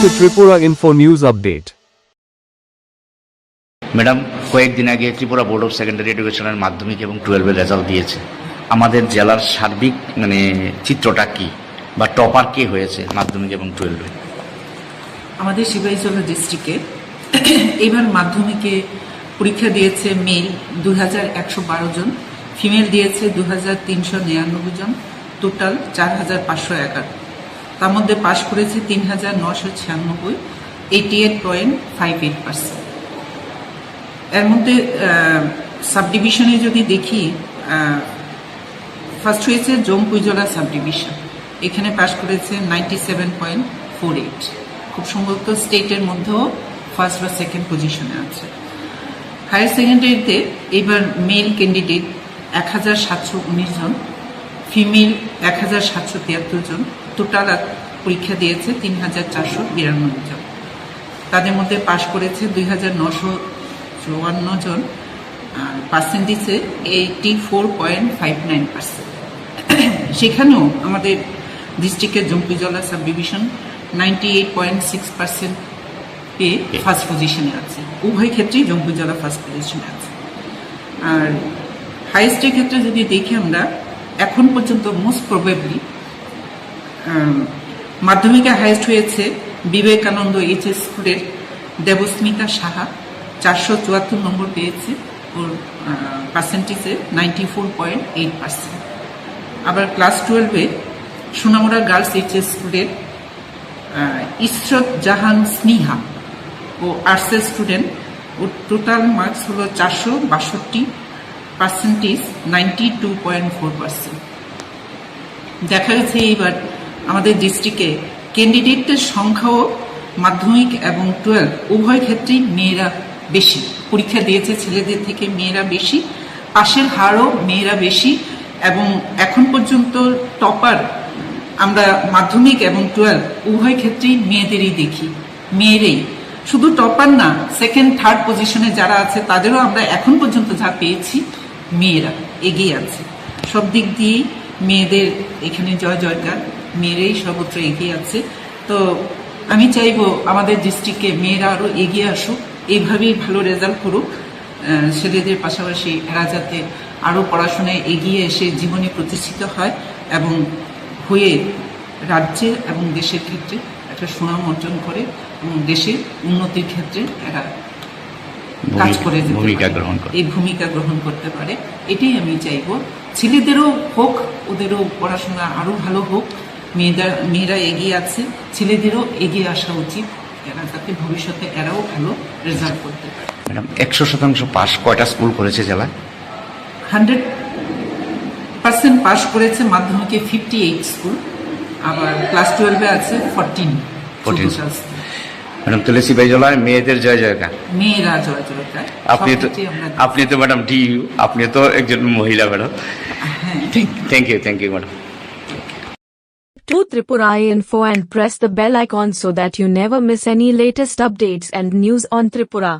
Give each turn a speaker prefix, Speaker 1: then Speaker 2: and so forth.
Speaker 1: to Tripura Info News Update.
Speaker 2: Madam, কয়েকদিন আগে Tripura board of secondary এডুকেশনের মাধ্যমিক এবং 12-এর রেজাল্ট দিয়েছে। আমাদের জেলার সার্বিক চিত্রটা কি, বা টপার কে হয়েছে মাধ্যমিক এবং 12-এ?
Speaker 3: আমাদের সিপাহীজলা ডিস্ট্রিক্টে এবার মাধ্যমিকে পরীক্ষা দিয়েছে মেল 2112 জন, ফিমেল দিয়েছে 2399 জন, টোটাল 4511। তার মধ্যে পাশ করেছে 3996, 88.58%। এর মধ্যে সাব ডিভিশনে যদি দেখি, ফার্স্ট হয়েছে জম্পুইজলা সাব ডিভিশন, এখানে পাশ করেছে 97.48। খুব সম্ভবত স্টেটের মধ্যেও ফার্স্ট বা সেকেন্ড পজিশনে আছে। হায়ার সেকেন্ডারিতে এবার মেল ক্যান্ডিডেট 1719 জন, ফিমেল 1773 জন, টোটাল পরীক্ষা দিয়েছে 3492 জন। তাদের মধ্যে পাশ করেছে 2954 জন, আর পার্সেন্টেজে 84.59%। সেখানেও আমাদের ডিস্ট্রিক্টের জম্পুইজলা সাব ডিভিশন 98.6% পেয়ে ফার্স্ট পজিশনে আছে। উভয় ক্ষেত্রেই জম্পুইজলা ফার্স্ট পজিশনে আছে। আর হাইয়েস্টের ক্ষেত্রে যদি দেখি আমরা, এখন পর্যন্ত মোস্ট প্রবেবলি মাধ্যমিকে হাইয়েস্ট হয়েছে বিবেকানন্দ এইচএস স্কুলের দেবস্মিতা সাহা, 474 নম্বর পেয়েছে, ওর পার্সেন্টেজে 94.8%। আবার ক্লাস 12-এ সোনামুড়া গার্লস এইচএস স্কুলের ইসরত জাহান স্নিহা, ও আর্টসের স্টুডেন্ট, ওর টোটাল মার্কস হলো 462, পার্সেন্টেজ 92.4%। দেখা গেছে এইবার আমাদের ডিস্ট্রিক্টে ক্যান্ডিডেটের সংখ্যাও মাধ্যমিক এবং 12 উভয় ক্ষেত্রেই মেয়েরা বেশি পরীক্ষা দিয়েছে, ছেলেদের থেকে মেয়েরা বেশি, পাশের হারও মেয়েরা বেশি। এবং এখন পর্যন্ত টপার আমরা মাধ্যমিক এবং 12 উভয় ক্ষেত্রেই মেয়েদেরই দেখি, মেয়েরাই। শুধু টপার না, সেকেন্ড থার্ড পজিশনে যারা আছে তাদেরও আমরা এখন পর্যন্ত যা পেয়েছি, মেয়েরা এগিয়ে আছে। সব দিক দিয়েই মেয়েদের এখানে জয় জয়কার, মেয়েরাই সর্বত্র এগিয়ে আছে। তো আমি চাইবো আমাদের ডিস্ট্রিক্টে মেয়েরা আরও এগিয়ে আসুক, এইভাবেই ভালো রেজাল্ট করুক। ছেলেদের পাশাপাশি এরা যাতে আরও পড়াশোনায় এগিয়ে এসে জীবনে প্রতিষ্ঠিত হয় এবং হয়ে রাজ্যের এবং দেশের ক্ষেত্রে একটা সুনাম অর্জন করে এবং দেশের উন্নতির ক্ষেত্রে এরা কাজ করে এই ভূমিকা গ্রহণ করতে পারে। এটাই আমি চাইবো। ছেলেদেরও হোক, ওদেরও পড়াশোনা আরো ভালো হোক, মেয়েরা এগিয়ে আছে, ছেলেদেরও এগিয়ে আসা উচিত, এরা যাতে ভবিষ্যতে এরাও ভালো রেজাল্ট করতে পারে।
Speaker 2: ম্যাডাম, 100% পাস কয়টা স্কুল করেছে জেলায়?
Speaker 3: 100% পাস করেছে মাধ্যমিকে 58 স্কুল, আবার ক্লাস 12-এ আছে 14 স্কুল।
Speaker 2: ম্যাডাম, তাহলে সিপাহীজলায় মেয়েদের জয় জয়কার,
Speaker 3: মেয়েরা জয় জয়কার।
Speaker 2: আপনি তো ম্যাডাম ডিইউ, আপনি তো একজন মহিলা madam. Thank you madam.
Speaker 4: To Tripura Info and press the bell icon so that you never miss any latest updates and news on Tripura.